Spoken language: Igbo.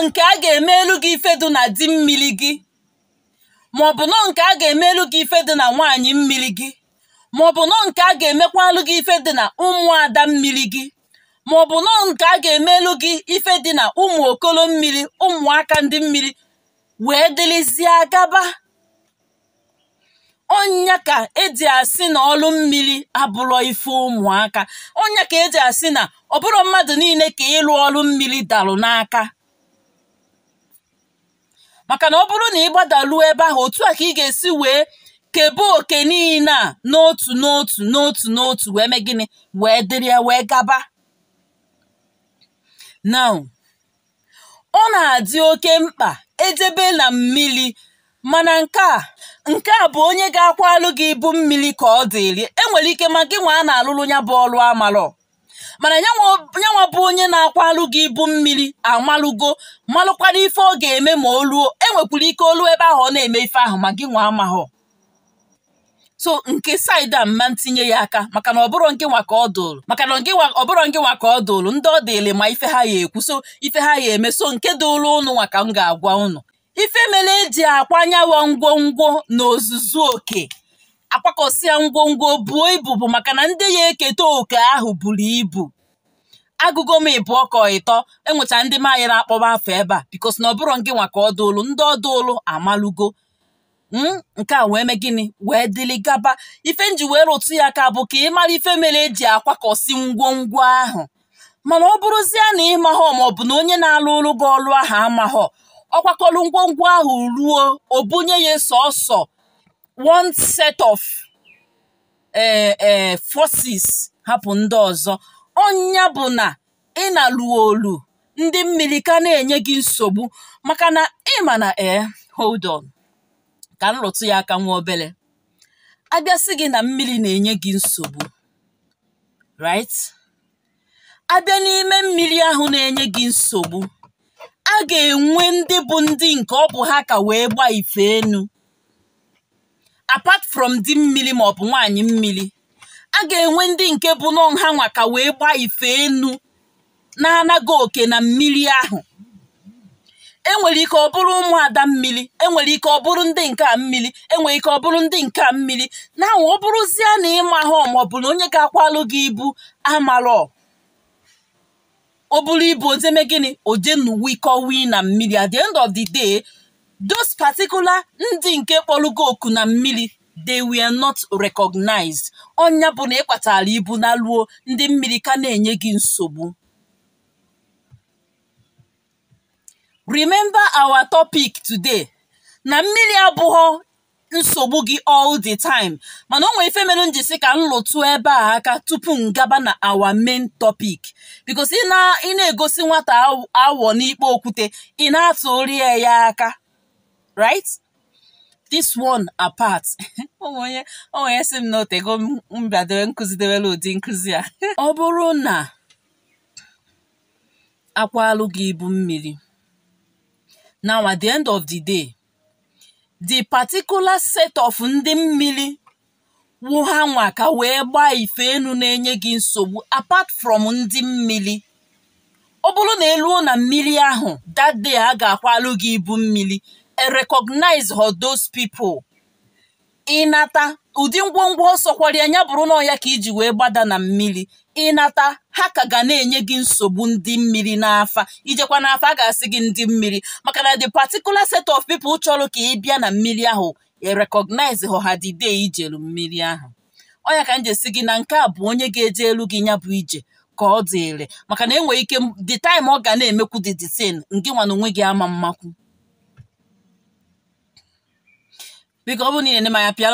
nke a ga-emelu gị ife dị na di mmiri gị, maọbụ nọ nke a ga-emelu gị ife dị na nwaanyị mmiri gị, maọbụ nọ nke a ga-emekwalu gị ife dị na ụmụada mmiri gị, maọbụ nọ nke a ga-emelu gị ife dị na ụmụ okolo mmiri, ụmụaka ndị mmiri wee dịrịzie gaba. Onya ka eji asị na ọlụ mmiri abụrọ ife ụmụaka. Onya ka eji asị na ọ bụrụ mmadụ niile ka ịlụ ọlụ mmiri dalụ n'aka. Maka na ọ bụrụ na ị gbadaluo ebe ahụ, otu a ka ị ga-esi wee kebe oke niile a n'otu wee mee gịnị wee dịrị ya wee gaba. Now, ọ na-adị oke mkpa ejebe na mmiri, mana nke a bụ onye ga-akwalụ gị ibu mmiri ka ọ dịrị. Enwere ike ma gị nwa a na-alụlụ ya bụ ọlụ amalọ, mana nyanwa bụ onye na-akwalụ gị ibu mmiri amalụgo, malụkwara ife ọ ga-eme ma o luo. Enwekwara ike olu ebe ahụ ọ na-eme ife ahụ ma gị nwa amahọ. So nke side a mma ntinye ya aka, maka na ọ bụrụ nke nwa ka ọ dụrụ, ndị ọ dịrị ma ife ha ya ekwu, so ife ha ya eme. So nke dụrụ ụnụ nwa ka m ga-agwa ụnụ. Ife mere eji akwanyawa ngwongwo n'ozuzu oke, akwakọsịa ngwongwo buo ibu, bụ maka na ndị ya eketa oke ahụ buru ibu. Agụgo m ịbụọ ka ịtọ, enwecha ndị manyere na-akpọba afọ ebe a, bikos na ọ bụrụ nke nwa ka ọ dụrụ, ndị ọ dụrụ amalụgo. Nke a wee mee gịnị wee dịrị gaba. Ife nji wee rụtụ ya aka bụ ka ị mara ife mere eji akwakọsị ngwongwo ahụ. Mana ọ bụrụzie na ịmahọ, maọbụ na onye na-alụ ụlụ gị ọlụ ahụ amahọ, ọ kwakọrọ ngwongwo ahụ ruo o bunye ya sọsọ one set of forces, hapụ ndị ọzọ. Ọnya bụ na ị na-alụ olu ndị mmiri ka na-enye gị nsogbu, maka na ịma na hold on ka m rụtụ ya aka nwa obere. Abịasị gị na mmiri na-enye gị nsogbu, right? Abịa n'ime mmiri ahụ na-enye gị nsogbu, a ga-enwe ndị bụ ndị nke ọ bụ ha ka wee gbaa ife enu. Apart from di mmiri ma ọ bụ nwaanyị mmiri, a ga-enwe ndị nke bụ nọ ha nwa ka wee gbaa ife enu na-anaghị oke na mmiri ahụ. Enwere ike ọ bụrụ ụmụada mmiri, enwere ike ọ bụrụ ndị nke a mmiri, enwere ike ọ bụrụ ndị nke a mmiri. Na ọ bụrụzie na ịma ha, ma ọ bụ na onye ga-akwalụ gị ibu amarọ, o buru ibu ozeme gịnị ojenuwikọwi na mmiri. At the end of the day, those particular ndị nke kpọrụgo oku na mmiri, they were not recognized. Ọnya bụ na ịkpatara ibu na luo, ndị mmiri ka na-enye gị nsogbu. Remember our topic today, na mmiri abụghọ nsogbu gị all the time. Mana o nwere ife mere m ji sị ka m lụtụ ebe a aka tupu m gaba na our main topic, because ị na-egosi nwata awọ n'ikpe okwute, ị na-atụri ya aka, right? This one apart. Onye sị m na otego m bịadewe nkụzidewela ụdị nkụzi a. Ọ bụrụ na akwalụ gị ibu mmiri, now at the end of the day, the particular set of ndị mmiri wụ ha nwa ka wee gbaa ife enu na-enye gị nsogbu. Apart from ndị mmiri, ọ bụrụ na eluo na mmiri ahụ, that day a ga-akwalụ gị ibu mmiri, recognize those people. Ịnata ụdị ngwongwo ọsọ kwara anya bụrụ na ya ka iji wee gbada na mmiri, ịnata ha ka ga na-enye gị nsogbu ndị mmiri n'afa. Ijekwa n'afa a ga-asị gị ndị mmiri, maka na the particular set of people chọrọ ka ị bịa na mmiri ahụ, recognize ha the day ijelu mmiri ahụ. Ọ ya ka m jesi gị na nke a bụ onye ga-eje elu gị nya bụ ije ka ọ dịrị, maka na enwere ike the time ọ ga na-emekwu the thing nke nwa na onwe gị ama mmakwu. Biko ọ bụ niile ma ya pịa